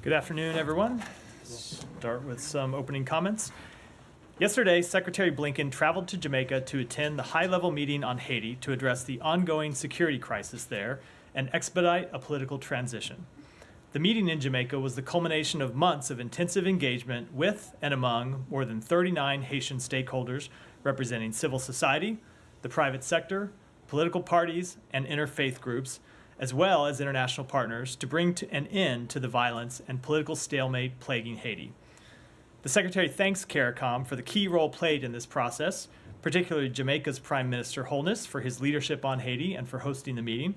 Good afternoon, everyone. Start with some opening comments. Yesterday, Secretary Blinken traveled to Jamaica to attend the high-level meeting on Haiti to address the ongoing security crisis there and expedite a political transition. The meeting in Jamaica was the culmination of months of intensive engagement with and among more than 39 Haitian stakeholders representing civil society, the private sector, political parties, and interfaith groups, as well as international partners, to bring an end to the violence and political stalemate plaguing Haiti. The Secretary thanks CARICOM for the key role played in this process, particularly Jamaica's Prime Minister Holness for his leadership on Haiti and for hosting the meeting,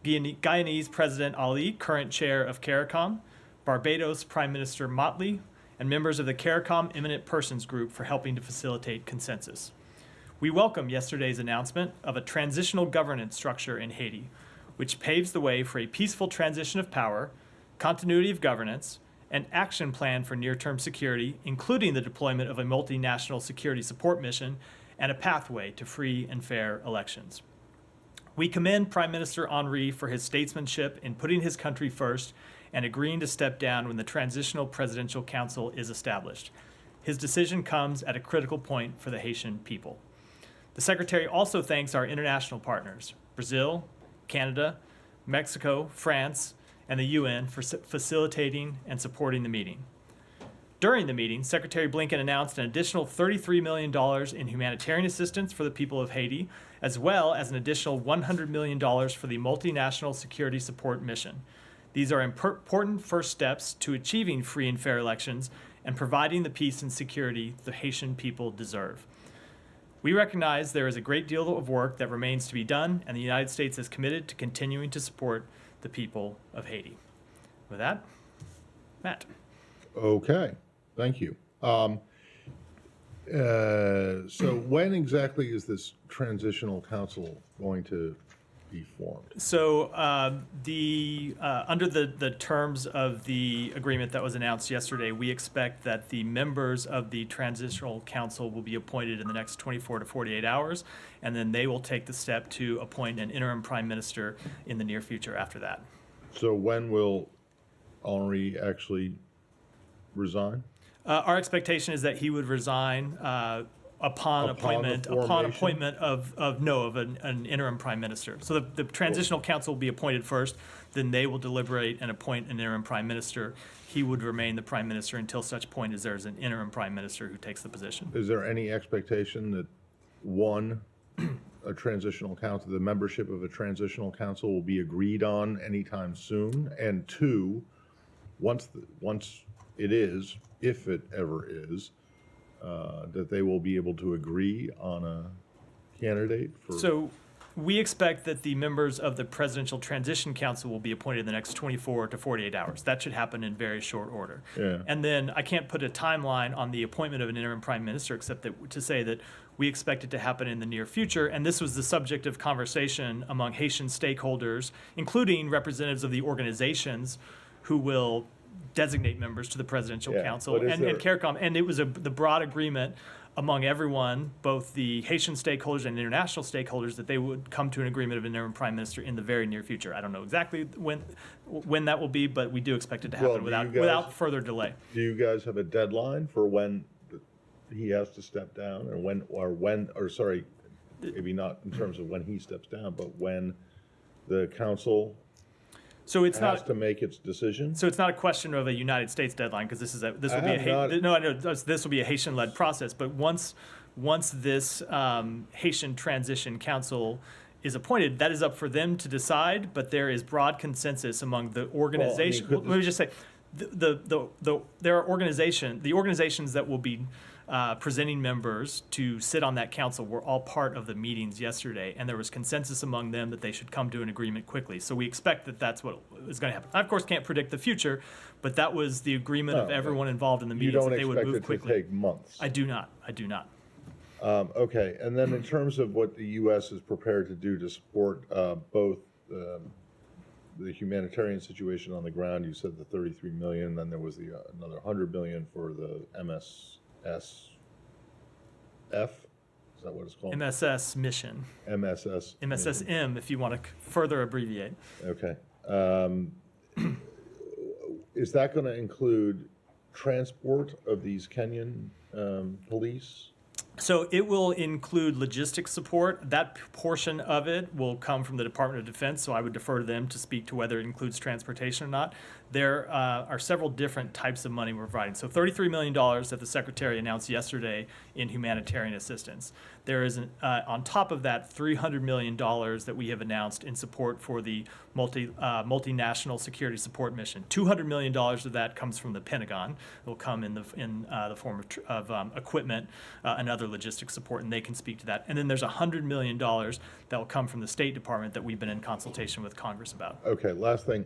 Guyanese President Ali, current chair of CARICOM, Barbados Prime Minister Motley, and members of the CARICOM Eminent Persons Group for helping to facilitate consensus. We welcome yesterday's announcement of a transitional governance structure in Haiti, which paves the way for a peaceful transition of power, continuity of governance, an action plan for near-term security, including the deployment of a multinational security support mission, and a pathway to free and fair elections. We commend Prime Minister Henry for his statesmanship in putting his country first and agreeing to step down when the Transitional Presidential Council is established. His decision comes at a critical point for the Haitian people. The Secretary also thanks our international partners, Brazil, Canada, Mexico, France, and the UN for facilitating and supporting the meeting. During the meeting, Secretary Blinken announced an additional $33 million in humanitarian assistance for the people of Haiti, as well as an additional $100 million for the multinational security support mission. These are important first steps to achieving free and fair elections and providing the peace and security the Haitian people deserve. We recognize there is a great deal of work that remains to be done, and the United States is committed to continuing to support the people of Haiti. With that, Matt. Okay, thank you. So when exactly is this transitional council going to be formed? So under the terms of the agreement that was announced yesterday, we expect that the members of the transitional council will be appointed in the next 24 to 48 hours, and then they will take the step to appoint an interim prime minister in the near future after that. So when will Henry actually resign? Our expectation is that he would resign upon appointment of an interim prime minister. So the transitional council will be appointed first, then they will deliberate and appoint an interim prime minister. He would remain the prime minister until such point as there's an interim prime minister who takes the position. Is there any expectation that a transitional council, the membership of a transitional council will be agreed on anytime soon? And two, once it is, if it ever is, that they will be able to agree on a candidate for... So we expect that the members of the Presidential Transition Council will be appointed in the next 24 to 48 hours. That should happen in very short order. Yeah. And then I can't put a timeline on the appointment of an interim prime minister except to say that we expect it to happen in the near future. And this was the subject of conversation among Haitian stakeholders, including representatives of the organizations who will designate members to the Presidential Council and CARICOM. And it was the broad agreement among everyone, both the Haitian stakeholders and international stakeholders, that they would come to an agreement of an interim prime minister in the very near future. I don't know exactly when that will be, but we do expect it to happen without further delay. Do you guys have a deadline for when he has to step down, and maybe not in terms of when he steps down, but when the council has to make its decision? So it's not a question of a United States deadline, because this will be a Haitian-led process. But once this Haitian Transition Council is appointed, that is up for them to decide. But there is broad consensus among the organization. Let me just say, there are organizations that will be presenting members to sit on that council were all part of the meetings yesterday, and there was consensus among them that they should come to an agreement quickly. So we expect that that's what is going to happen. I, of course, can't predict the future, but that was the agreement of everyone involved in the meetings, that they would move quickly. You don't expect it to take months? I do not. Okay, and then in terms of what the U.S. is prepared to do to support both the humanitarian situation on the ground, you said the $33 million, then there was another $100 million for the MSF, is that what it's called? MSS mission. MSSM, if you want to further abbreviate. Okay. is that going to include transport of these Kenyan police? So it will include logistics support. That portion of it will come from the Department of Defense, so I would defer to them to speak to whether it includes transportation or not. There are several different types of money we're providing. So $33 million that the Secretary announced yesterday in humanitarian assistance. There is, on top of that, $300 million that we have announced in support for the multinational security support mission. $200 million of that comes from the Pentagon. It will come in the form of equipment and other logistics support, and they can speak to that. And then there's $100 million that will come from the State Department that we've been in consultation with Congress about. Okay, last thing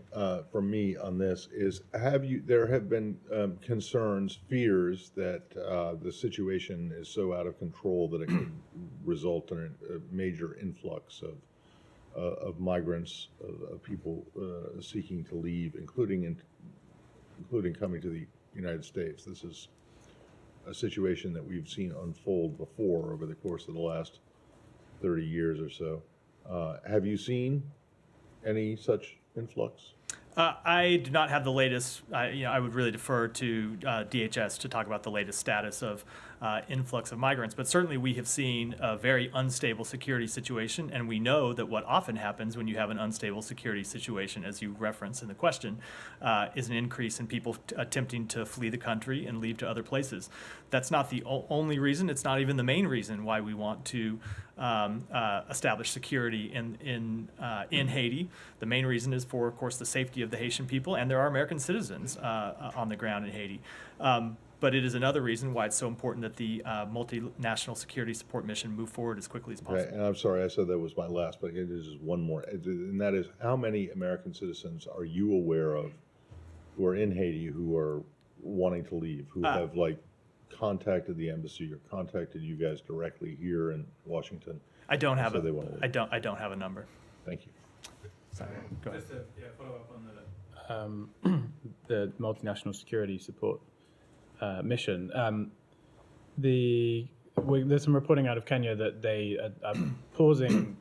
from me on this is, there have been concerns, fears that the situation is so out of control that it could result in a major influx of migrants, of people seeking to leave, including coming to the United States. This is a situation that we've seen unfold before over the course of the last 30 years or so. Have you seen any such influx? I do not have the latest. I would really defer to DHS to talk about the latest status of influx of migrants. But certainly we have seen a very unstable security situation, and we know that what often happens when you have an unstable security situation, as you reference in the question, is an increase in people attempting to flee the country and leave to other places. That's not the only reason. It's not even the main reason why we want to establish security in Haiti. The main reason is for, of course, the safety of the Haitian people, and there are American citizens on the ground in Haiti. But it is another reason why it's so important that the multinational security support mission move forward as quickly as possible. Right, and I'm sorry, I said that was my last, but it is just one more, and that is, how many American citizens are you aware of who are in Haiti who are wanting to leave, who have contacted the embassy or contacted you guys directly here in Washington? I don't have So they want to leave. I don't have a number. Thank you. Sorry. Go ahead. Just to follow up on the multinational security support mission. There's some reporting out of Kenya that they are pausing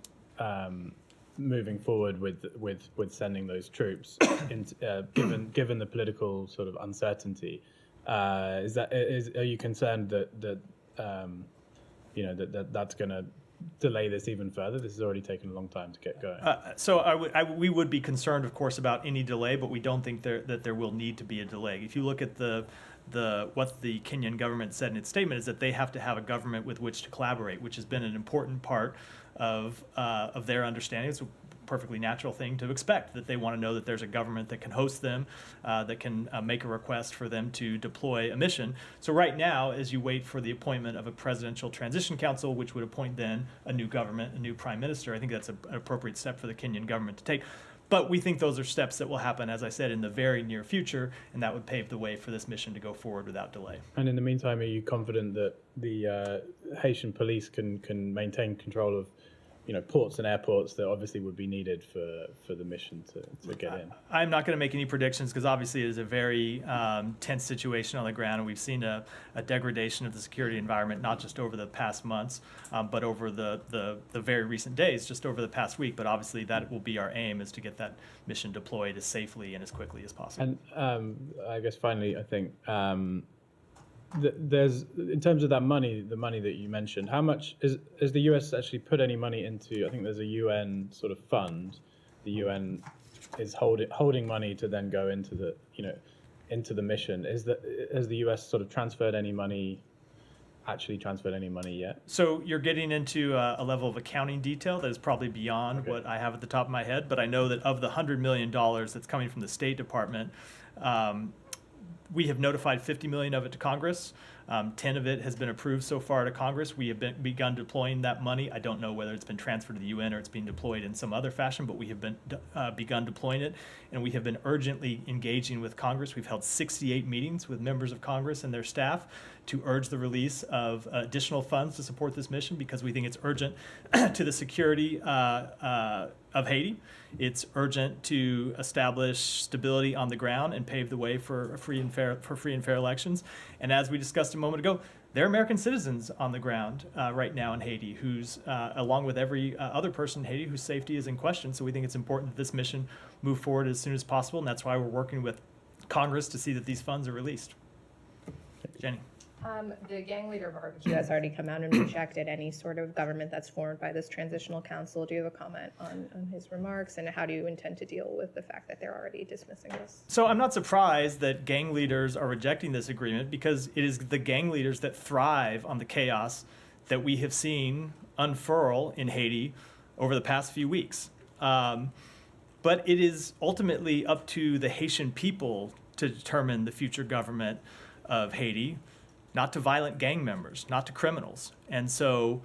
moving forward with sending those troops, given the political sort of uncertainty. Are you concerned that that's going to delay this even further? This has already taken a long time to get going. We would be concerned, of course, about any delay, but we don't think that there will need to be a delay. If you look at what the Kenyan government said in its statement, is that they have to have a government with which to collaborate, which has been an important part of their understanding. It's a perfectly natural thing to expect, that they want to know that there's a government that can host them, that can make a request for them to deploy a mission. So right now, as you wait for the appointment of a presidential transition council, which would appoint then a new government, a new prime minister, I think that's an appropriate step for the Kenyan government to take. But we think those are steps that will happen, as I said, in the very near future, and that would pave the way for this mission to go forward without delay. And in the meantime, are you confident that the Haitian police can maintain control of ports and airports that obviously would be needed for the mission to get in? I'm not going to make any predictions because obviously it is a very tense situation on the ground, and we've seen a degradation of the security environment, not just over the past months, but over the very recent days, just over the past week. But obviously that will be our aim, is to get that mission deployed as safely and as quickly as possible. And I guess finally, I think there's, in terms of that money, the money that you mentioned, how much is the US actually put any money into? I think there's a UN sort of fund. The UN is holding money to then go into the mission. Has the US sort of transferred any money yet? So you're getting into a level of accounting detail that is probably beyond what I have at the top of my head, but I know that of the $100 million that's coming from the State Department, we have notified $50 million of it to Congress. 10 of it has been approved so far to Congress. We have begun deploying that money. I don't know whether it's been transferred to the UN or it's being deployed in some other fashion, but we have begun deploying it, and we have been urgently engaging with Congress. We've held 68 meetings with members of Congress and their staff to urge the release of additional funds to support this mission, because we think it's urgent to the security of Haiti. It's urgent to establish stability on the ground and pave the way for free and fair elections. And as we discussed a moment ago, there are American citizens on the ground right now in Haiti, who's along with every other person in Haiti whose safety is in question. So we think it's important that this mission move forward as soon as possible, and that's why we're working with Congress to see that these funds are released. Jenny. The gang leader barbecue has already come out and rejected any sort of government that's formed by this transitional council. Do you have a comment on his remarks, and how do you intend to deal with the fact that they're already dismissing this? So I'm not surprised that gang leaders are rejecting this agreement, because it is the gang leaders that thrive on the chaos that we have seen unfurl in Haiti over the past few weeks. But it is ultimately up to the Haitian people to determine the future government of Haiti, not to violent gang members, not to criminals. And so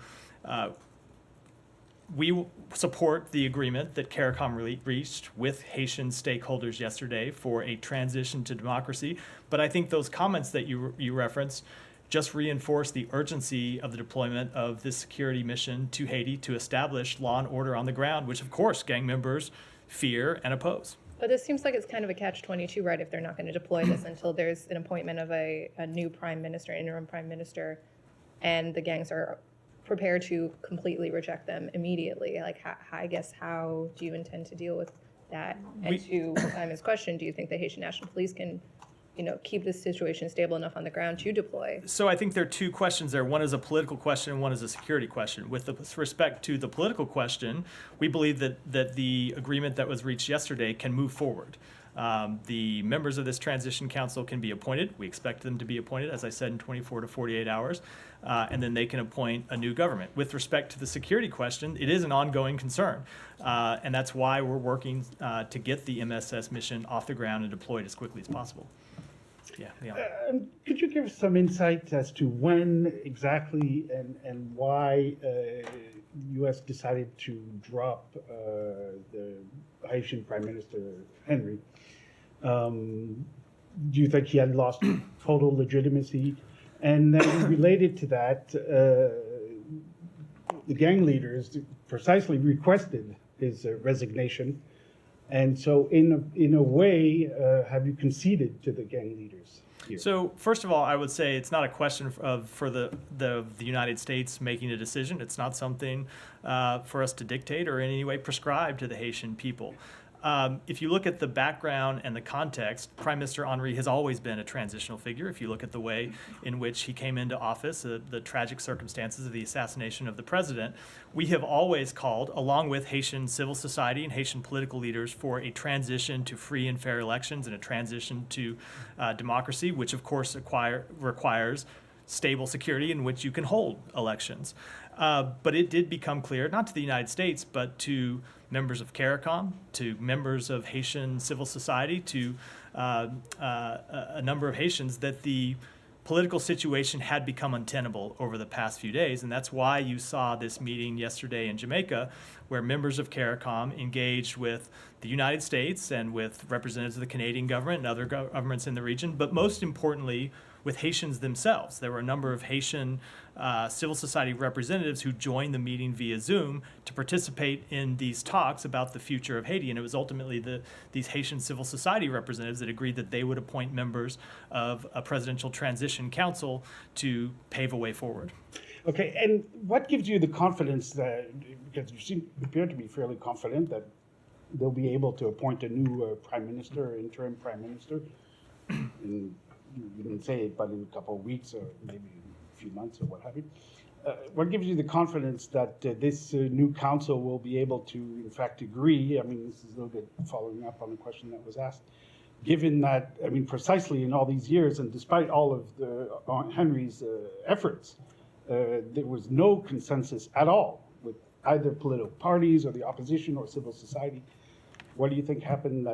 we support the agreement that CARICOM reached with Haitian stakeholders yesterday for a transition to democracy. But I think those comments that you referenced just reinforce the urgency of the deployment of this security mission to Haiti to establish law and order on the ground, which of course gang members fear and oppose. But this seems like it's kind of a catch-22, right? If they're not going to deploy this until there's an appointment of a new prime minister, interim prime minister, and the gangs are prepared to completely reject them immediately. Like, how do you intend to deal with that? And to Simon's question, do you think the Haitian National Police can, keep this situation stable enough on the ground to deploy? So I think there are two questions there. One is a political question and one is a security question. With respect to the political question, we believe that the agreement that was reached yesterday can move forward. The members of this transition council can be appointed. We expect them to be appointed, as I said, in 24 to 48 hours, and then they can appoint a new government. With respect to the security question, it is an ongoing concern, and that's why we're working to get the MSS mission off the ground and deployed as quickly as possible. Yeah, Leon. Could you give some insight as to when exactly and why U.S. decided to drop the Haitian Prime Minister Henry? Do you think he had lost total legitimacy? And then related to that, the gang leaders precisely requested his resignation. And so in a way, have you conceded to the gang leaders here? So first of all, I would say it's not a question for the United States making a decision. It's not something for us to dictate or in any way prescribe to the Haitian people. If you look at the background and the context, Prime Minister Henry has always been a transitional figure. If you look at the way in which he came into office, the tragic circumstances of the assassination of the president, we have always called, along with Haitian civil society and Haitian political leaders, for a transition to free and fair elections and a transition to democracy, which of course requires stable security in which you can hold elections. But it did become clear, not to the United States, but to members of CARICOM, to members of Haitian civil society, to a number of Haitians, that the political situation had become untenable over the past few days. And that's why you saw this meeting yesterday in Jamaica, where members of CARICOM engaged with the United States and with representatives of the Canadian government and other governments in the region, but most importantly, with Haitians themselves. There were a number of Haitian civil society representatives who joined the meeting via Zoom to participate in these talks about the future of Haiti. And it was ultimately these Haitian civil society representatives that agreed that they would appoint members of a presidential transition council to pave a way forward. Okay, and what gives you the confidence that, because you appear to be fairly confident that they'll be able to appoint a new prime minister, interim prime minister, in, you didn't say it, but in a couple of weeks or maybe a few months or what have you. What gives you the confidence that this new council will be able to, in fact, agree? I mean, this is a little bit following up on the question that was asked. Given that, I mean, precisely in all these years, and despite all of Henry's efforts, there was no consensus at all with either political parties or the opposition or civil society. What do you think happened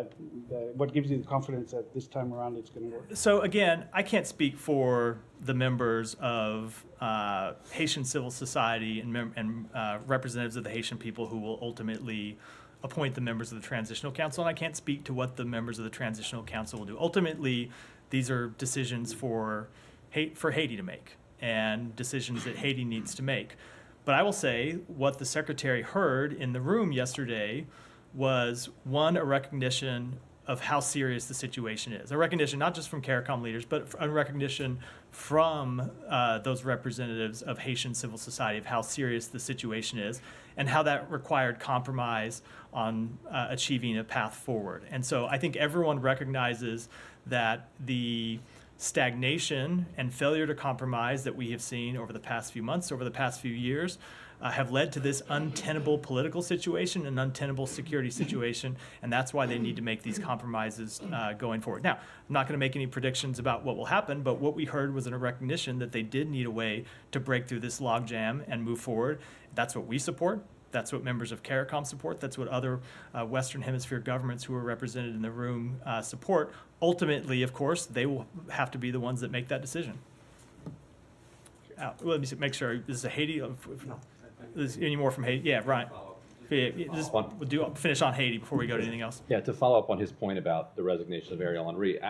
what gives you the confidence that this time around it's going to work? So again, I can't speak for the members of Haitian civil society and representatives of the Haitian people who will ultimately appoint the members of the Transitional Council, and I can't speak to what the members of the Transitional Council will do. Ultimately, these are decisions for Haiti to make and decisions that Haiti needs to make. But I will say what the Secretary heard in the room yesterday was, one, a recognition of how serious the situation is. A recognition not just from CARICOM leaders, but a recognition from those representatives of Haitian civil society of how serious the situation is and how that required compromise on achieving a path forward. And so I think everyone recognizes that the stagnation and failure to compromise that we have seen over the past few months, over the past few years, have led to this untenable political situation and untenable security situation, and that's why they need to make these compromises going forward. Now, I'm not going to make any predictions about what will happen, but what we heard was a recognition that they did need a way to break through this logjam and move forward. That's what we support. That's what members of CARICOM support. That's what other Western Hemisphere governments who are represented in the room support. Ultimately, of course, they will have to be the ones that make that decision. Let me make sure. This is a Haiti. Is any more from Haiti? Yeah, Ryan. We'll finish on Haiti before we go to anything else. Yeah, to follow up on his point about the resignation of Ariel Henry,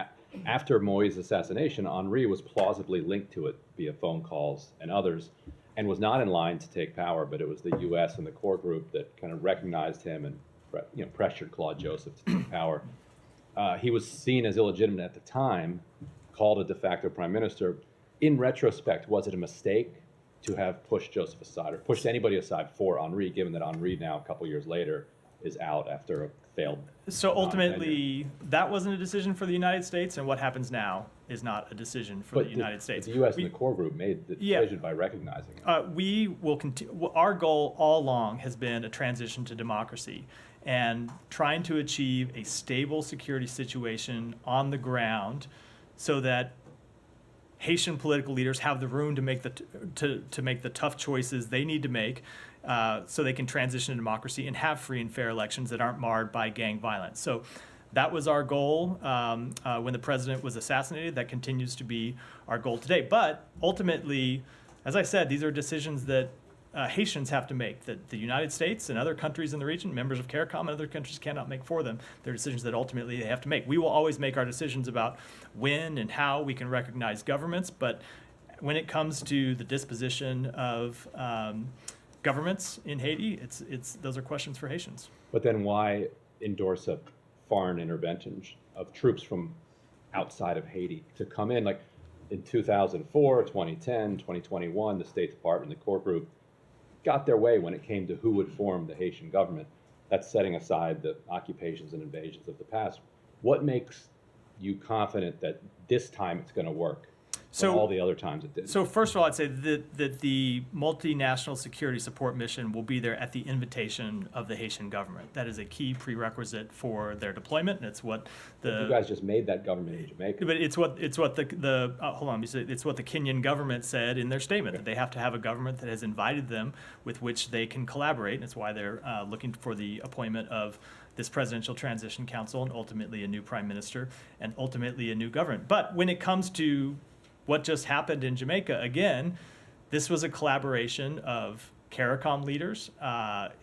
after Moïse's assassination, Henry was plausibly linked to it via phone calls and others, and was not in line to take power, but it was the U.S. and the core group that kind of recognized him and pressured Claude Joseph to take power. He was seen as illegitimate at the time, called a de facto prime minister. In retrospect, was it a mistake to have pushed Joseph aside or pushed anybody aside for Henri, given that Henri now, a couple years later, is out after a failed? So ultimately, that wasn't a decision for the United States, and what happens now is not a decision for the United States. The U.S. and the core group made the decision by recognizing it. We will continue. Our goal all along has been a transition to democracy and trying to achieve a stable security situation on the ground so that Haitian political leaders have the room to make the tough choices they need to make so they can transition to democracy and have free and fair elections that aren't marred by gang violence. So that was our goal when the president was assassinated. That continues to be our goal today. But ultimately, as I said, these are decisions that Haitians have to make, that the United States and other countries in the region, members of CARICOM and other countries, cannot make for them. They're decisions that ultimately they have to make. We will always make our decisions about when and how we can recognize governments, but when it comes to the disposition of governments in Haiti, those are questions for Haitians. But then why endorse a foreign intervention of troops from outside of Haiti to come in? Like in 2004, 2010, 2021, the State Department, the core group, got their way when it came to who would form the Haitian government. That's setting aside the occupations and invasions of the past. What makes you confident that this time it's going to work? So all the other times it did. So first of all, I'd say that the multinational security support mission will be there at the invitation of the Haitian government. That is a key prerequisite for their deployment, and it's what you guys just made that government in Jamaica. But it's what the hold on, it's what the Kenyan government said in their statement, that they have to have a government that has invited them with which they can collaborate, and it's why they're looking for the appointment of this Presidential Transition Council and ultimately a new prime minister and ultimately a new government. But when it comes to what just happened in Jamaica, again, this was a collaboration of CARICOM leaders,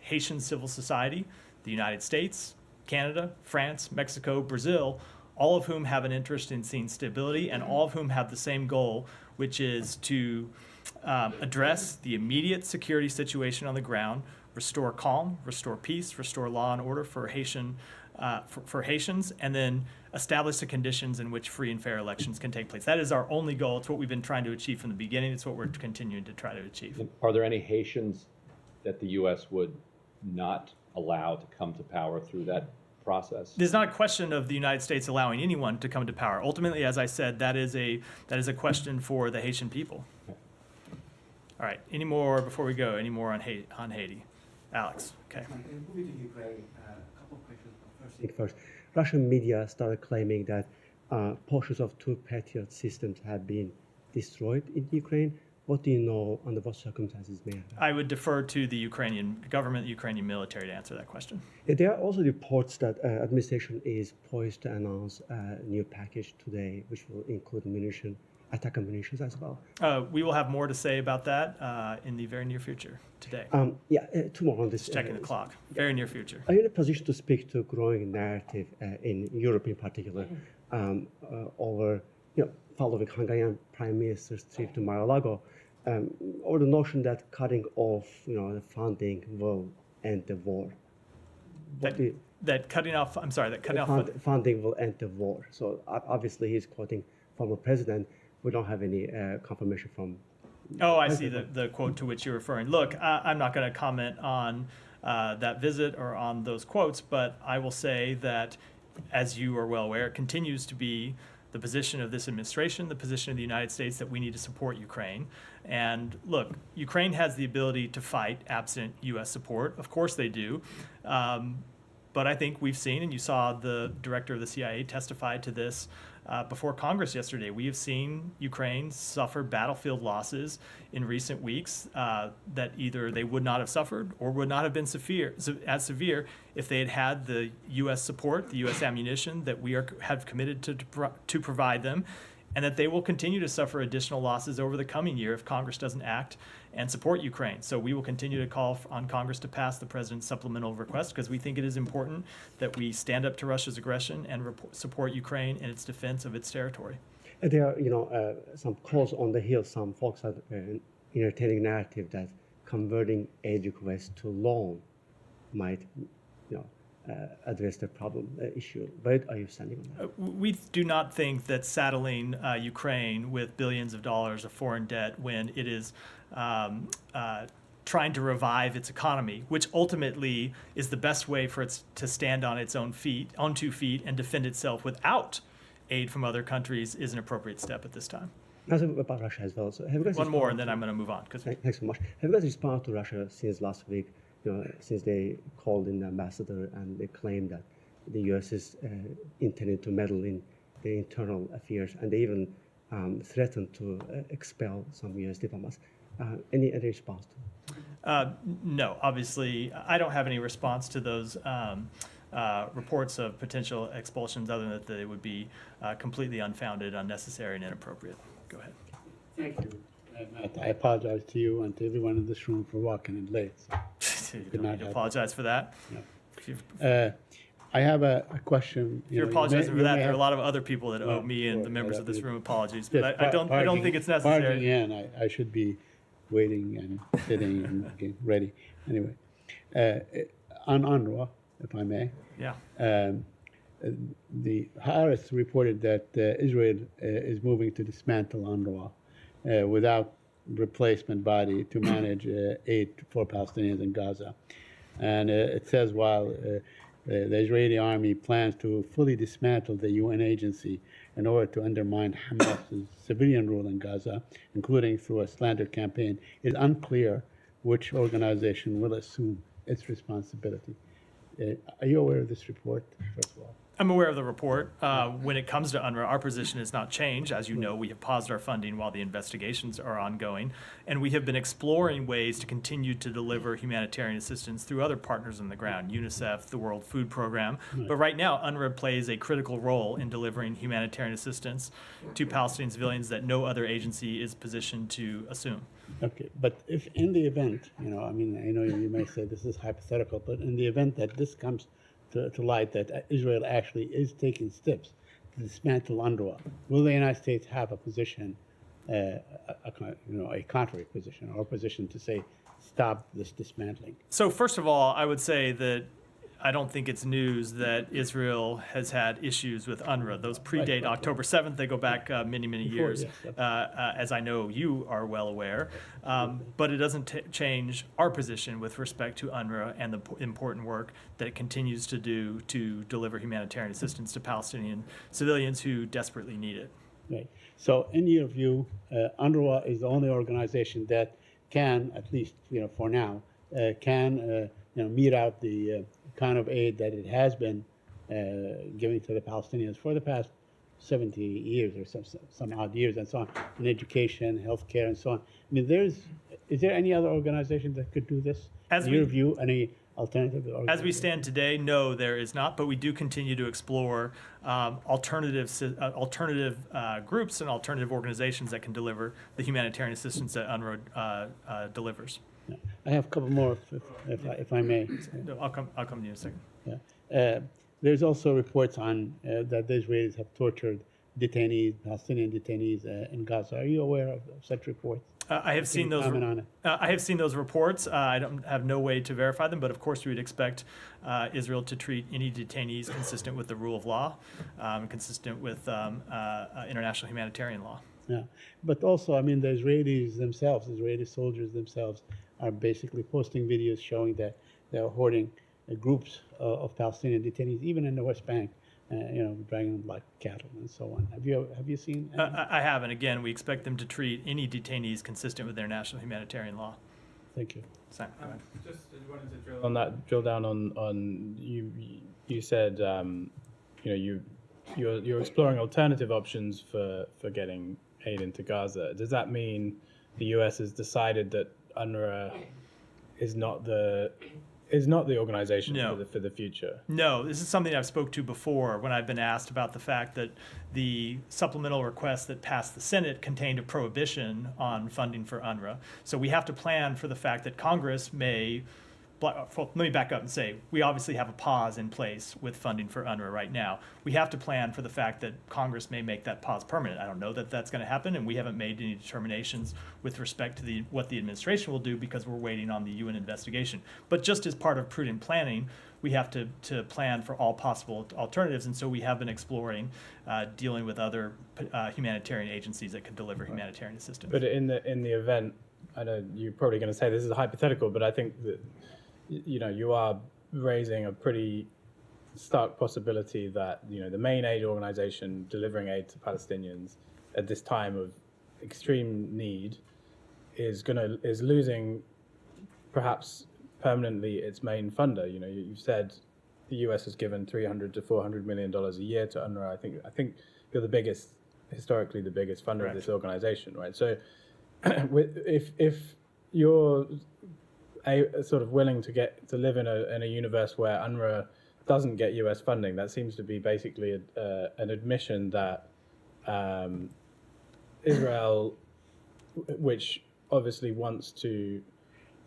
Haitian civil society, the United States, Canada, France, Mexico, Brazil, all of whom have an interest in seeing stability and all of whom have the same goal, which is to address the immediate security situation on the ground, restore calm, restore peace, restore law and order for Haitians, and then establish the conditions in which free and fair elections can take place. That is our only goal. It's what we've been trying to achieve from the beginning. It's what we're continuing to try to achieve. Are there any Haitians that the U.S. would not allow to come to power through that process? There's not a question of the United States allowing anyone to come to power. Ultimately, as I said, that is a question for the Haitian people. Okay. All right. Any more before we go? Any more on Haiti? Alex. Okay. Moving to Ukraine, a couple of questions. First, Russian media started claiming that portions of two Patriot systems have been destroyed in Ukraine. What do you know under what circumstances may have happened? I would defer to the Ukrainian government, the Ukrainian military to answer that question. There are also reports that administration is poised to announce a new package today, which will include attack munitions as well. We will have more to say about that in the very near future today. Two more on this. Just checking the clock. Very near future. Are you in a position to speak to a growing narrative in Europe in particular over, following Hungarian Prime Minister's trip to Mar-a-Lago, or the notion that cutting off, the funding will end the war? Funding will end the war. So obviously he's quoting former president. We don't have any confirmation from. Oh, I see the quote to which you're referring. Look, I'm not going to comment on that visit or on those quotes, but I will say that, as you are well aware, it continues to be the position of this administration, the position of the United States that we need to support Ukraine. And look, Ukraine has the ability to fight absent U.S. support. Of course they do. But I think we've seen, and you saw the director of the CIA testify to this before Congress yesterday, we have seen Ukraine suffer battlefield losses in recent weeks that either they would not have suffered or would not have been as severe if they had had the U.S. support, the U.S. ammunition that we have committed to provide them, and that they will continue to suffer additional losses over the coming year if Congress doesn't act and support Ukraine. So we will continue to call on Congress to pass the president's supplemental request because we think it is important that we stand up to Russia's aggression and support Ukraine in its defense of its territory. There are, some calls on the hill. Some folks are entertaining narrative that converting aid requests to loan might, address the problem issue. Where are you standing on that? We do not think that saddling Ukraine with billions of dollars of foreign debt when it is trying to revive its economy, which ultimately is the best way for it to stand on its own feet, on 2 feet, and defend itself without aid from other countries, is an appropriate step at this time. Now, about Russia as well. So have you guys One more, and then I'm going to move on. Thanks so much. Have you guys responded to Russia since last week? Since they called in the ambassador and they claimed that the U.S. is intended to meddle in their internal affairs, and they even threatened to expel some U.S. diplomats. Any response to that? No, obviously, I don't have any response to those reports of potential expulsions other than that they would be completely unfounded, unnecessary, and inappropriate. Go ahead. Thank you, Matt. I apologize to you and to everyone in this room for walking in late. You don't need to apologize for that. No. I have a question. If you're apologizing for that, there are a lot of other people that owe me and the members of this room apologies, but I don't think it's necessary. Barging in, I should be waiting and sitting and getting ready. Anyway, on UNRWA, if I may. Yeah. The Harris reported that Israel is moving to dismantle UNRWA without replacement body to manage aid for Palestinians in Gaza. And it says while the Israeli army plans to fully dismantle the UN agency in order to undermine Hamas's civilian rule in Gaza, including through a slander campaign, it's unclear which organization will assume its responsibility. Are you aware of this report, first of all? I'm aware of the report. When it comes to UNRWA, our position has not changed. As you know, we have paused our funding while the investigations are ongoing, and we have been exploring ways to continue to deliver humanitarian assistance through other partners on the ground, UNICEF, the World Food Program. But right now, UNRWA plays a critical role in delivering humanitarian assistance to Palestinian civilians that no other agency is positioned to assume. Okay, but if in the event, I know you may say this is hypothetical, but in the event that this comes to light, that Israel actually is taking steps to dismantle UNRWA, will the United States have a position, a contrary position, or a position to say, stop this dismantling? So first of all, I would say that I don't think it's news that Israel has had issues with UNRWA. Those predate October 7th. They go back many, many years, yes, as I know you are well aware. But it doesn't change our position with respect to UNRWA and the important work that it continues to do to deliver humanitarian assistance to Palestinian civilians who desperately need it. Right. So in your view, UNRWA is the only organization that can, at least for now, mete out the kind of aid that it has been giving to the Palestinians for the past 70 years or some odd years and so on, in education, healthcare, and so on. Is there any other organization that could do this? In your view, any alternative organization? As we stand today, no, there is not, but we do continue to explore alternative groups and alternative organizations that can deliver the humanitarian assistance that UNRWA delivers. I have a couple more, if I may. No, I'll come to you in a second. Yeah. There's also reports on that the Israelis have tortured detainees, Palestinian detainees in Gaza. Are you aware of such reports? I have seen those. I have seen those reports. I don't have no way to verify them, but of course we would expect Israel to treat any detainees consistent with the rule of law, consistent with international humanitarian law. Yeah, but also, the Israelis themselves, Israeli soldiers themselves, are basically posting videos showing that they're holding groups of Palestinian detainees, even in the West Bank, dragging them like cattle and so on. Have you seen? I have, and again, we expect them to treat any detainees consistent with international humanitarian law. Thank you. Simon, go ahead. Just wanted to drill down on you. You said you're exploring alternative options for getting aid into Gaza. Does that mean the U.S. has decided that UNRWA is not the organization No. for the future? No, this is something I've spoke to before when I've been asked about the fact that the supplemental request that passed the Senate contained a prohibition on funding for UNRWA. So we have to plan for the fact that Congress may. Well, let me back up and say we obviously have a pause in place with funding for UNRWA right now. We have to plan for the fact that Congress may make that pause permanent. I don't know that that's going to happen, and we haven't made any determinations with respect to what the administration will do because we're waiting on the UN investigation. But just as part of prudent planning, we have to plan for all possible alternatives, and so we have been exploring dealing with other humanitarian agencies that could deliver humanitarian assistance. But in the event, I know you're probably going to say this is a hypothetical, but I think that you are raising a pretty stark possibility that the main aid organization delivering aid to Palestinians at this time of extreme need is losing perhaps permanently its main funder. You said the U.S. has given $300 to $400 million a year to UNRWA. I think you're historically the biggest funder Correct. of this organization, right? So if you're sort of willing to live in a universe where UNRWA doesn't get U.S. funding, that seems to be basically an admission that Israel, which obviously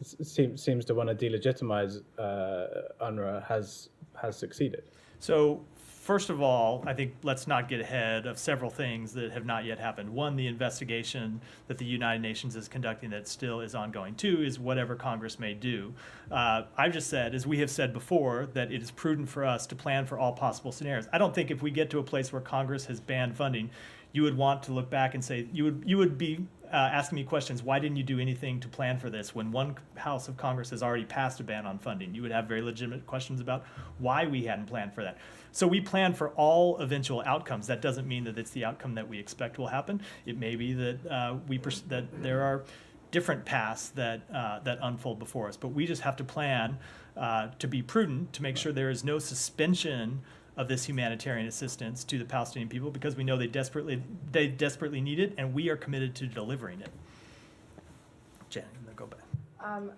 seems to want to delegitimize UNRWA, has succeeded. So first of all, I think let's not get ahead of several things that have not yet happened. One, the investigation that the United Nations is conducting that still is ongoing. Two is whatever Congress may do. I've just said, as we have said before, that it is prudent for us to plan for all possible scenarios. I don't think if we get to a place where Congress has banned funding, you would want to look back and say, you would be asking me questions, why didn't you do anything to plan for this when one House of Congress has already passed a ban on funding? You would have very legitimate questions about why we hadn't planned for that. So we plan for all eventual outcomes. That doesn't mean that it's the outcome that we expect will happen. It may be that that there are different paths that unfold before us, but we just have to plan to be prudent to make sure there is no suspension of this humanitarian assistance to the Palestinian people because we know they desperately need it, and we are committed to delivering it. Jen, go back. An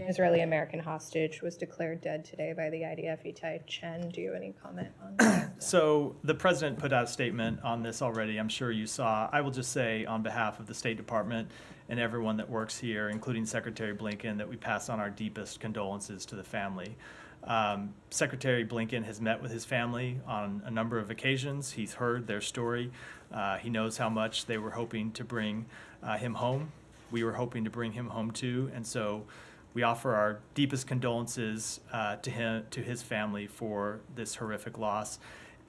Israeli-American hostage was declared dead today by the IDF, Itai Chen. Do you have any comment on that? So the president put out a statement on this already. I'm sure you saw. I will just say on behalf of the State Department and everyone that works here, including Secretary Blinken, that we pass on our deepest condolences to the family. Secretary Blinken has met with his family on a number of occasions. He's heard their story. He knows how much they were hoping to bring him home. We were hoping to bring him home too, and so we offer our deepest condolences to his family for this horrific loss.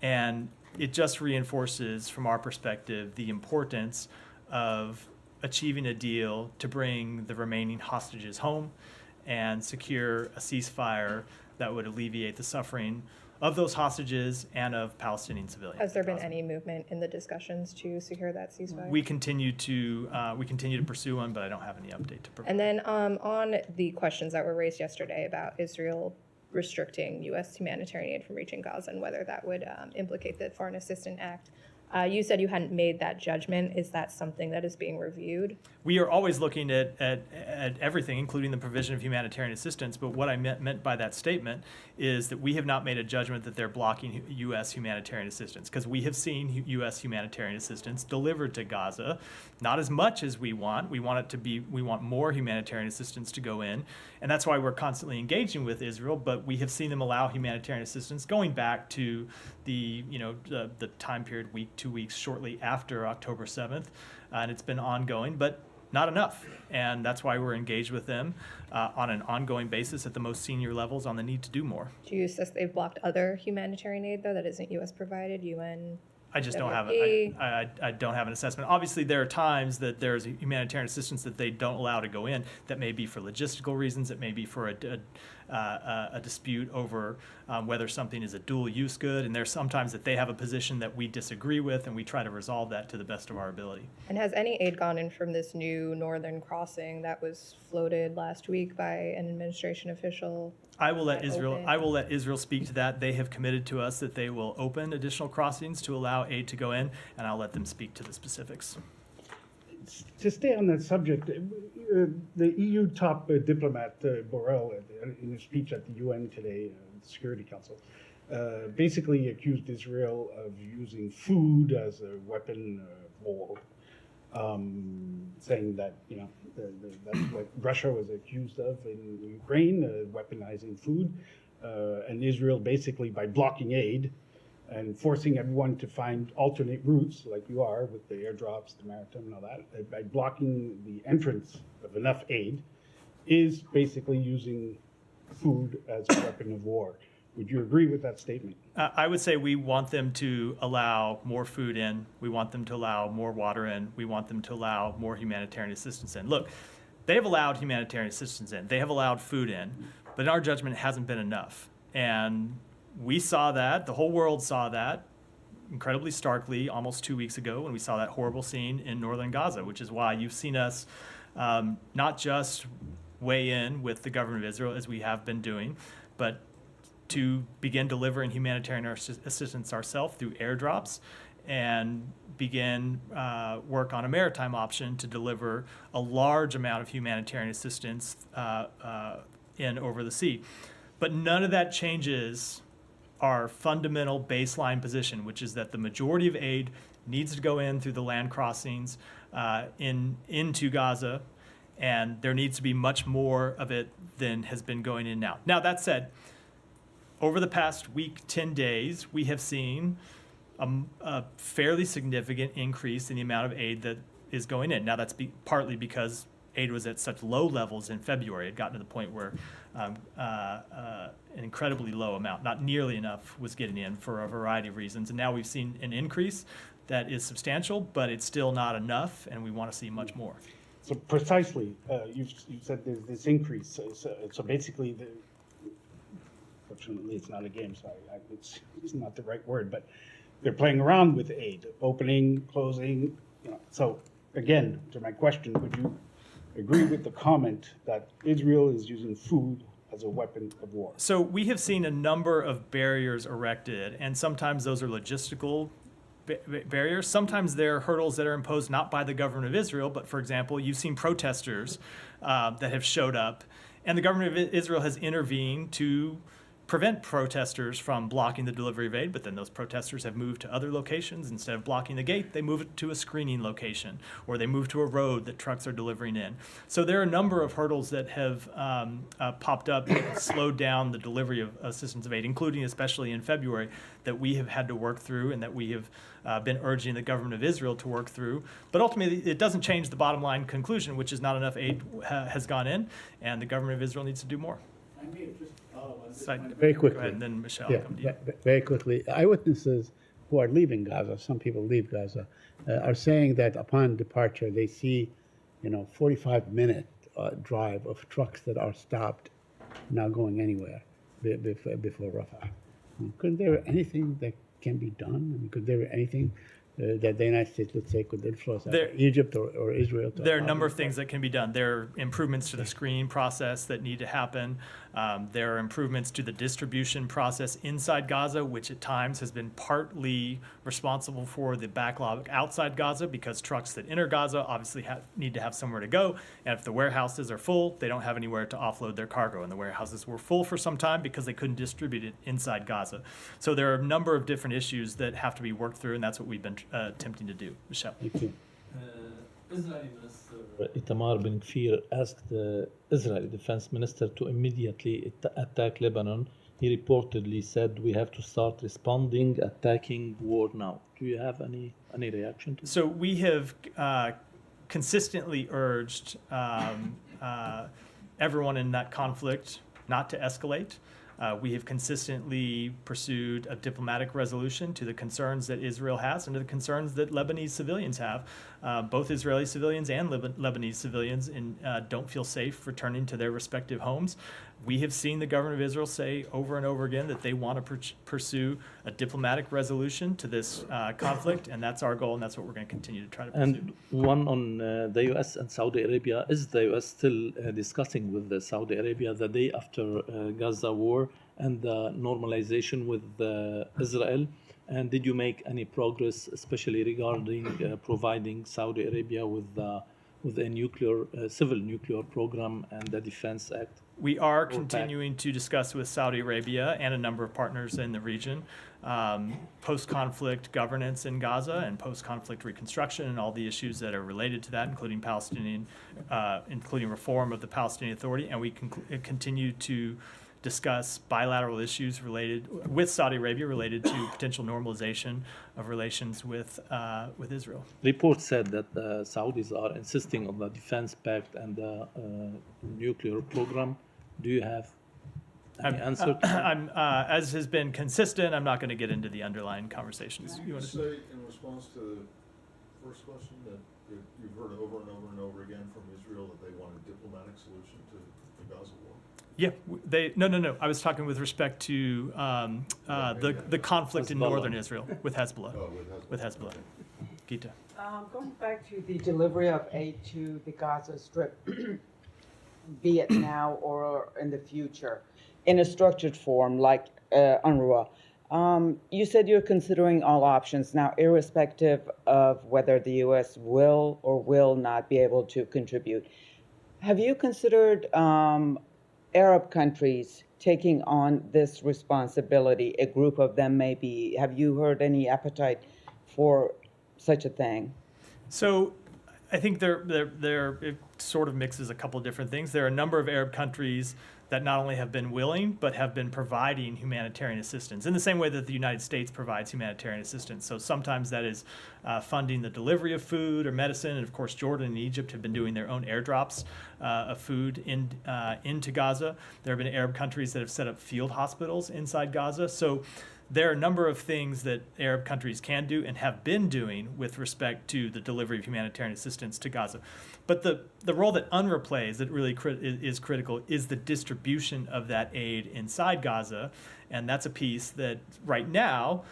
And it just reinforces, from our perspective, the importance of achieving a deal to bring the remaining hostages home and secure a ceasefire that would alleviate the suffering of those hostages and of Palestinian civilians. Has there been any movement in the discussions to secure that ceasefire? We continue to pursue one, but I don't have any update to provide. And then on the questions that were raised yesterday about Israel restricting U.S. humanitarian aid from reaching Gaza and whether that would implicate the Foreign Assistance Act, you said you hadn't made that judgment. Is that something that is being reviewed? We are always looking at everything, including the provision of humanitarian assistance. But what I meant by that statement is that we have not made a judgment that they're blocking U.S. humanitarian assistance, because we have seen U.S. humanitarian assistance delivered to Gaza, not as much as we want. We want more humanitarian assistance to go in, and that's why we're constantly engaging with Israel. But we have seen them allow humanitarian assistance going back to the time period, 2 weeks shortly after October 7th, and it's been ongoing, but not enough. And that's why we're engaged with them on an ongoing basis at the most senior levels on the need to do more. Do you assess they've blocked other humanitarian aid, though, that isn't U.S. provided, UN? I just don't have WFP? I don't have an assessment. Obviously, there are times that there's humanitarian assistance that they don't allow to go in. That may be for logistical reasons. It may be for a dispute over whether something is a dual-use good, and there's sometimes that they have a position that we disagree with, and we try to resolve that to the best of our ability. And has any aid gone in from this new northern crossing that was floated last week by an administration official? I will let that Israel. open? I will let Israel speak to that. They have committed to us that they will open additional crossings to allow aid to go in, and I'll let them speak to the specifics. To stay on that subject, the EU top diplomat, Borrell, in his speech at the UN today, the Security Council, basically accused Israel of using food as a weapon of war, saying that, that's what Russia was accused of in Ukraine, weaponizing food, and Israel basically, by blocking aid, and forcing everyone to find alternate routes, like you are with the airdrops, the maritime and all that, by blocking the entrance of enough aid, is basically using food as a weapon of war. Would you agree with that statement? I would say we want them to allow more food in. We want them to allow more water in. We want them to allow more humanitarian assistance in. Look, they have allowed humanitarian assistance in. They have allowed food in. But in our judgment, it hasn't been enough. And we saw that, the whole world saw that incredibly starkly almost 2 weeks ago when we saw that horrible scene in northern Gaza, which is why you've seen us not just weigh in with the government of Israel as we have been doing, but to begin delivering humanitarian assistance ourselves through airdrops and begin work on a maritime option to deliver a large amount of humanitarian assistance in over the sea. But none of that changes our fundamental baseline position, which is that the majority of aid needs to go in through the land crossings into Gaza, and there needs to be much more of it than has been going in now. Now, that said, over the past week, 10 days, we have seen a fairly significant increase in the amount of aid that is going in. Now, that's partly because aid was at such low levels in February. It had gotten to the point where an incredibly low amount, not nearly enough, was getting in for a variety of reasons. And now we've seen an increase that is substantial, but it's still not enough, and we want to see much more. So precisely, you said there's this increase. So basically, fortunately, it's not a game, so it's not the right word, but they're playing around with aid, opening, closing. So again, to my question, would you agree with the comment that Israel is using food as a weapon of war? So we have seen a number of barriers erected, and sometimes those are logistical barriers. Sometimes they're hurdles that are imposed not by the government of Israel, but for example, you've seen protesters that have showed up, and the government of Israel has intervened to prevent protesters from blocking the delivery of aid, but then those protesters have moved to other locations. Instead of blocking the gate, they move it to a screening location, or they move to a road that trucks are delivering in. So there are a number of hurdles that have popped up that slowed down the delivery of assistance of aid, including especially in February, that we have had to work through and that we have been urging the government of Israel to work through. But ultimately, it doesn't change the bottom line conclusion, which is not enough aid has gone in, and the government of Israel needs to do more. I may just follow on this Side- one very quickly. Go ahead, and then Michelle, Yeah, come to you. very quickly. Eyewitnesses who are leaving Gaza, some people leave Gaza, are saying that upon departure they see, 45-minute drive of trucks that are stopped, not going anywhere before Rafah. Could there be anything that can be done? I mean, could there be anything that the United States, let's say, could influence Egypt or Israel? There are a number of things that can be done. There are improvements to the screening process that need to happen. There are improvements to the distribution process inside Gaza, which at times has been partly responsible for the backlog outside Gaza, because trucks that enter Gaza obviously need to have somewhere to go. And if the warehouses are full, they don't have anywhere to offload their cargo. And the warehouses were full for some time because they couldn't distribute it inside Gaza. So there are a number of different issues that have to be worked through, and that's what we've been attempting to do. Michelle. Thank you. Israeli Minister Itamar Ben-Gvir asked the Israeli Defense Minister to immediately attack Lebanon. He reportedly said we have to start responding, attacking war now. Do you have any reaction to that? So we have consistently urged everyone in that conflict not to escalate. We have consistently pursued a diplomatic resolution to the concerns that Israel has and to the concerns that Lebanese civilians have both Israeli civilians and Lebanese civilians don't feel safe returning to their respective homes. We have seen the government of Israel say over and over again that they want to pursue a diplomatic resolution to this conflict, and that's our goal, and that's what we're going to continue to try to pursue. And one on the U.S. and Saudi Arabia. Is the U.S. still discussing with Saudi Arabia the day after Gaza war and the normalization with Israel? And did you make any progress, especially regarding providing Saudi Arabia with a civil nuclear program and the Defense Act? We are continuing to discuss with Saudi Arabia and a number of partners in the region post-conflict governance in Gaza and post-conflict reconstruction and all the issues that are related to that, including including reform of the Palestinian Authority. And we continue to discuss bilateral issues with Saudi Arabia related to potential normalization of relations with Israel. Reports said that the Saudis are insisting on the defense pact and the nuclear program. Do you have any answer to that? As has been consistent, I'm not going to get into the underlying conversations. Did you say in response to the first question that you've heard over and over and over again from Israel that they want a diplomatic solution to the Gaza war? Yeah, no. I was talking with respect to the conflict in Hezbollah. northern Israel with Hezbollah. Oh, with Hezbollah. Gita. Going back to the delivery of aid to the Gaza Strip, be it now or in the future, in a structured form like UNRWA. You said you're considering all options now, irrespective of whether the U.S. will or will not be able to contribute. Have you considered Arab countries taking on this responsibility? A group of them maybe. Have you heard any appetite for such a thing? So I think it sort of mixes a couple of different things. There are a number of Arab countries that not only have been willing, but have been providing humanitarian assistance in the same way that the United States provides humanitarian assistance. So sometimes that is funding the delivery of food or medicine. And of course, Jordan and Egypt have been doing their own airdrops of food into Gaza. There have been Arab countries that have set up field hospitals inside Gaza. So there are a number of things that Arab countries can do and have been doing with respect to the delivery of humanitarian assistance to Gaza. But the role that UNRWA plays that really is critical is the distribution of that aid inside Gaza. And that's a piece that right now,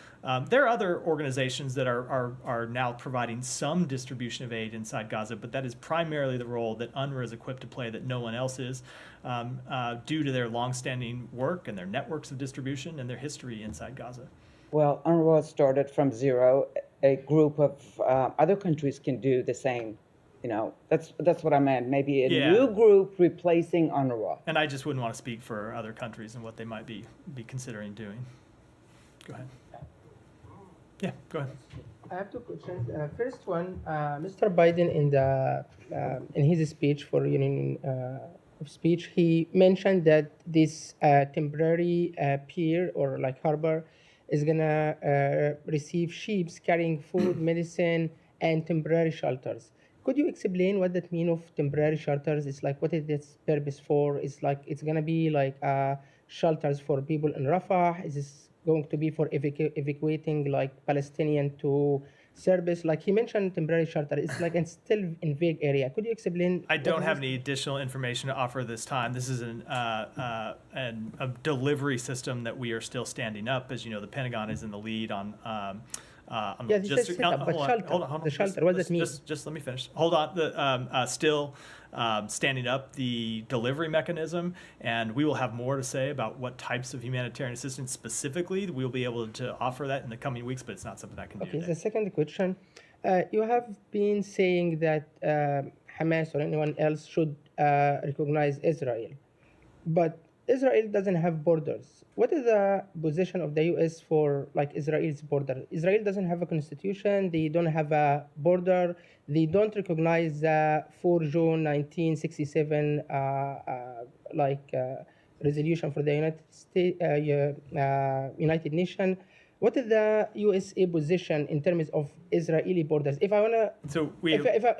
there are other organizations that are now providing some distribution of aid inside Gaza, but that is primarily the role that UNRWA is equipped to play that no one else is, due to their longstanding work and their networks of distribution and their history inside Gaza. Well, UNRWA started from zero. A group of other countries can do the same. You know, that's what I meant. Maybe a new group replacing UNRWA. And I just wouldn't want to speak for other countries and what they might be considering doing. Go ahead. Yeah, go ahead. I have two questions. First one, Mr. Biden in his speech for Union of Speech, he mentioned that this temporary pier or like harbor is gonna receive ships carrying food, medicine, and temporary shelters. Could you explain what that means of temporary shelters? It's like, what is its purpose for? It's like, it's gonna be like shelters for people in Rafah. Is this going to be for evacuating like Palestinian to Serbia? Like he mentioned temporary shelter. It's like it's still in vague area. Could you explain? I don't have any additional information to offer this time. This is a delivery system that we are still standing up. As you know, the Pentagon is in the lead on yeah, hold on. The shelter, what does that mean? Just let me finish. Hold on. Still standing up the delivery mechanism, and we will have more to say about what types of humanitarian assistance specifically. We'll be able to offer that in the coming weeks, but it's not something I can do today. The second question. You have been saying that Hamas or anyone else should recognize Israel, but Israel doesn't have borders. What is the position of the U.S. for like Israel's border? Israel doesn't have a constitution. They don't have a border. They don't recognize the 4 June 1967 resolution for the United Nations. What is the USA position in terms of Israeli borders? If I wanna,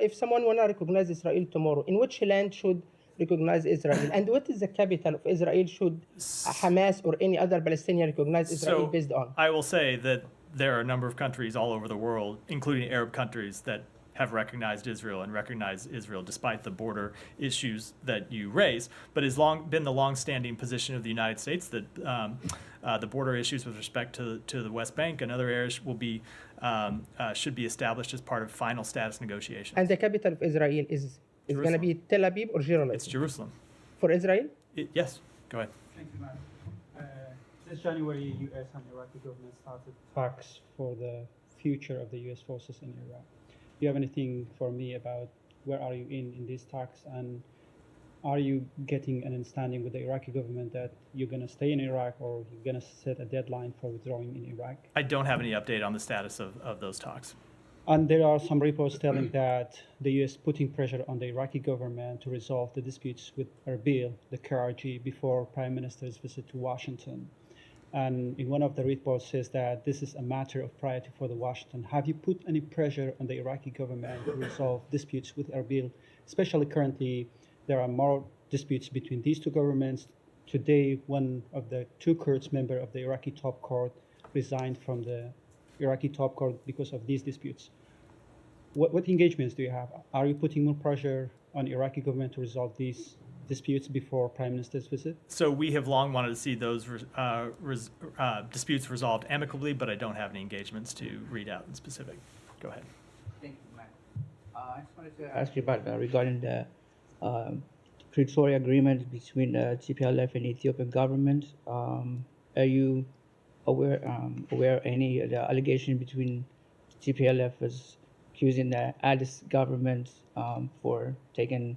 if someone wanna recognize Israel tomorrow, in which land should recognize Israel, and what is the capital of Israel should Hamas or any other Palestinian recognize Israel based on? I will say that there are a number of countries all over the world, including Arab countries, that have recognized Israel and recognize Israel despite the border issues that you raise, but has been the long-standing position of the United States that the border issues with respect to the West Bank and other areas should be established as part of final status negotiations. And the capital of Israel is going to be Tel Aviv or Jerusalem? It's Jerusalem. For Israel? Yes, go ahead. Thank you, Matt. This January, U.S. and Iraqi government started talks for the future of the U.S. forces in Iraq. Do you have anything for me about where are you in these talks, and are you getting an understanding with the Iraqi government that you're going to stay in Iraq, or you're going to set a deadline for withdrawing in Iraq? I don't have any update on the status of those talks. And there are some reports telling that the U.S. putting pressure on the Iraqi government to resolve the disputes with Erbil, the KRG, before Prime Minister's visit to Washington. And in one of the reports says that this is a matter of priority for the Washington. Have you put any pressure on the Iraqi government to resolve disputes with Erbil? Especially currently, there are more disputes between these two governments. Today, one of the two Kurds member of the Iraqi top court resigned from the Iraqi top court because of these disputes. What engagements do you have? Are you putting more pressure on Iraqi government to resolve these disputes before Prime Minister's visit? So we have long wanted to see those disputes resolved amicably, but I don't have any engagements to read out in specific. Go ahead. Thank you, Matt. I just wanted to ask you about regarding the Pretoria agreement between the TPLF and Ethiopian government. Are you aware any of the allegation between TPLF was accusing the Addis government for taking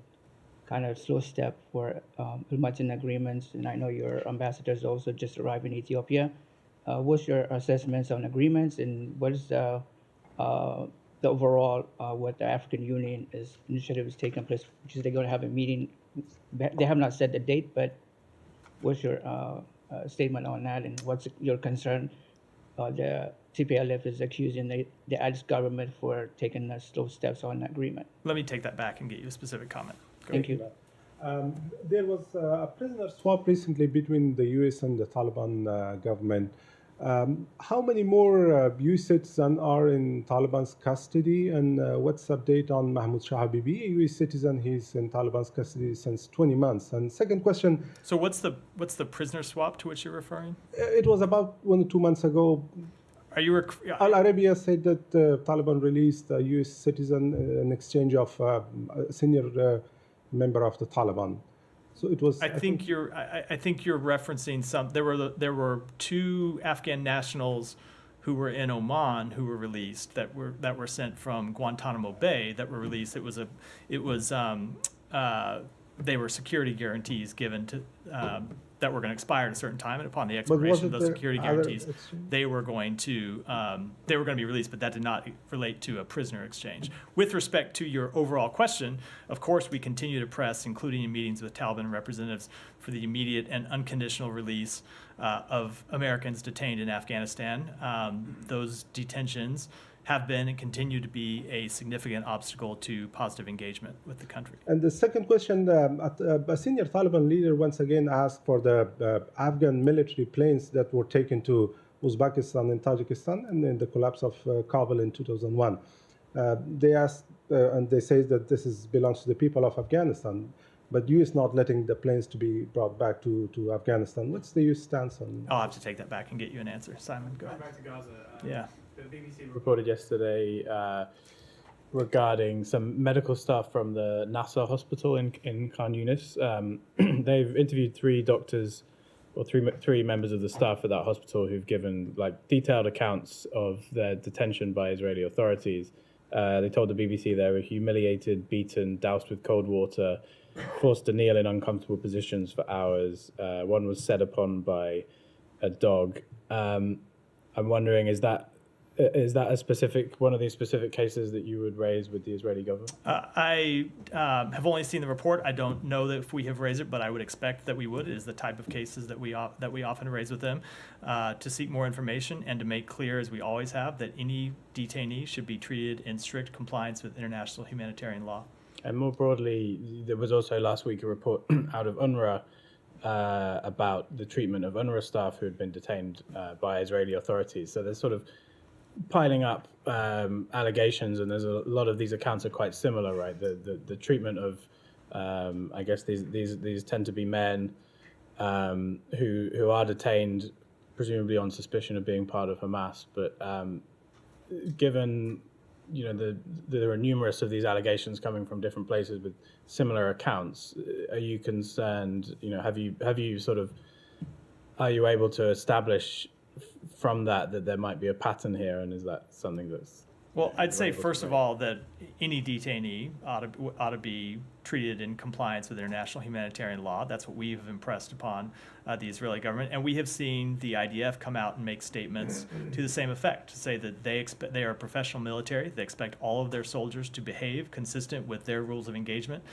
kind of slow step for implementing agreements, and I know your ambassadors also just arrived in Ethiopia. What's your assessments on agreements, and what is the overall what the African Union initiative is taking place, which is they're going to have a meeting. They have not set the date, but what's your statement on that, and what's your concern? The TPLF is accusing the Addis government for taking slow steps on the agreement. Let me take that back and get you a specific comment. Thank you. There was a prisoner swap recently between the U.S. and the Taliban government. How many more U.S. citizens are in Taliban's custody, and what's the update on Mahmoud Shah Habibi, a U.S. citizen? He's in Taliban's custody since 20 months. And second question. So what's the prisoner swap to which you're referring? It was about 1 or 2 months ago. Are you Al Arabiya said that Taliban released a U.S. citizen in exchange of a senior member of the Taliban. So it was. I think you're referencing some. There were 2 Afghan nationals who were in Oman who were released that were sent from Guantanamo Bay that were released. They were security guarantees given to that were going to expire at a certain time, and upon the expiration of those security guarantees, they were going to be released. But that did not relate to a prisoner exchange. With respect to your overall question, of course, we continue to press, including in meetings with Taliban representatives, for the immediate and unconditional release of Americans detained in Afghanistan. Those detentions have been and continue to be a significant obstacle to positive engagement with the country. And the second question, a senior Taliban leader once again asked for the Afghan military planes that were taken to Uzbekistan and Tajikistan and in the collapse of Kabul in 2001. They asked, and they say that this belongs to the people of Afghanistan, but U.S. not letting the planes to be brought back to Afghanistan. What's the U.S. stance on? I'll have to take that back and get you an answer. Simon, go ahead. Back to Gaza. Yeah. The BBC reported yesterday regarding some medical staff from the Nasser hospital in Khan Yunis. They've interviewed 3 doctors or three members of the staff at that hospital who've given detailed accounts of their detention by Israeli authorities. They told the BBC they were humiliated, beaten, doused with cold water, forced to kneel in uncomfortable positions for hours. One was set upon by a dog. I'm wondering, is that one of these specific cases that you would raise with the Israeli government? I have only seen the report. I don't know that if we have raised it, but I would expect that we would. It is the type of cases that we often raise with them to seek more information and to make clear, as we always have, that any detainee should be treated in strict compliance with international humanitarian law. And more broadly, there was also last week a report out of UNRWA about the treatment of UNRWA staff who had been detained by Israeli authorities. So there's sort of piling up allegations, and there's a lot of these accounts are quite similar, right? The treatment of, I guess these tend to be men who are detained, presumably on suspicion of being part of Hamas. But given there are numerous of these allegations coming from different places with similar accounts, are you concerned? Are you able to establish from that there might be a pattern here, and is that something that's... Well, I'd say, first of all, that any detainee ought to be treated in compliance with international humanitarian law. That's what we have impressed upon the Israeli government. And we have seen the IDF come out and make statements to the same effect, to say that they are a professional military. They expect all of their soldiers to behave consistent with their rules of engagement,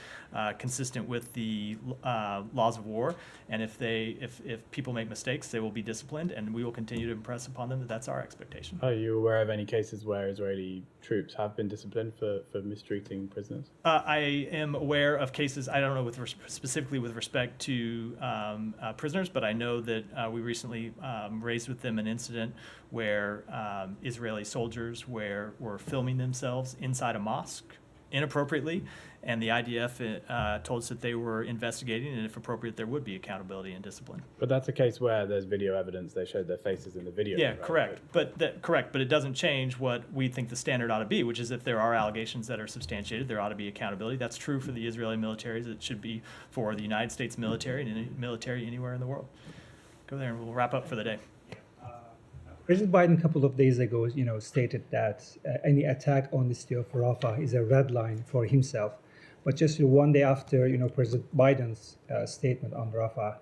consistent with the laws of war. And if people make mistakes, they will be disciplined, and we will continue to impress upon them that that's our expectation. Are you aware of any cases where Israeli troops have been disciplined for mistreating prisoners? I am aware of cases, I don't know specifically with respect to prisoners, but I know that we recently raised with them an incident where Israeli soldiers were filming themselves inside a mosque inappropriately, and the IDF told us that they were investigating, and if appropriate, there would be accountability and discipline. But that's a case where there's video evidence. They showed their faces in the video. Yeah, right? correct. But it doesn't change what we think the standard ought to be, which is if there are allegations that are substantiated, there ought to be accountability. That's true for the Israeli military. It should be for the United States military and any military anywhere in the world. Go there, and we'll wrap up for the day. President Biden a couple of days ago, stated that any attack on the city of Rafah is a red line for himself. But just one day after, President Biden's statement on Rafah,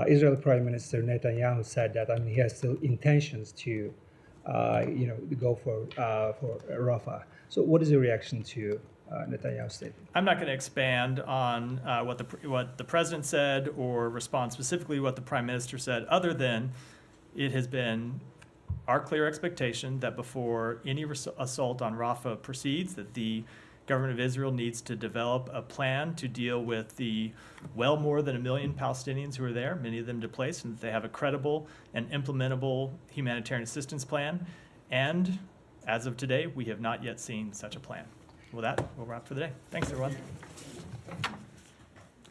Israel Prime Minister Netanyahu said that he has still intentions to, go for Rafah. So, what is your reaction to Netanyahu's statement? I'm not going to expand on what the president said or respond specifically to what the prime minister said, other than it has been our clear expectation that before any assault on Rafah proceeds, that the government of Israel needs to develop a plan to deal with the well more than 1 million Palestinians who are there, many of them displaced, and that they have a credible and implementable humanitarian assistance plan. And as of today, we have not yet seen such a plan. With that, we'll wrap for the day. Thanks, everyone.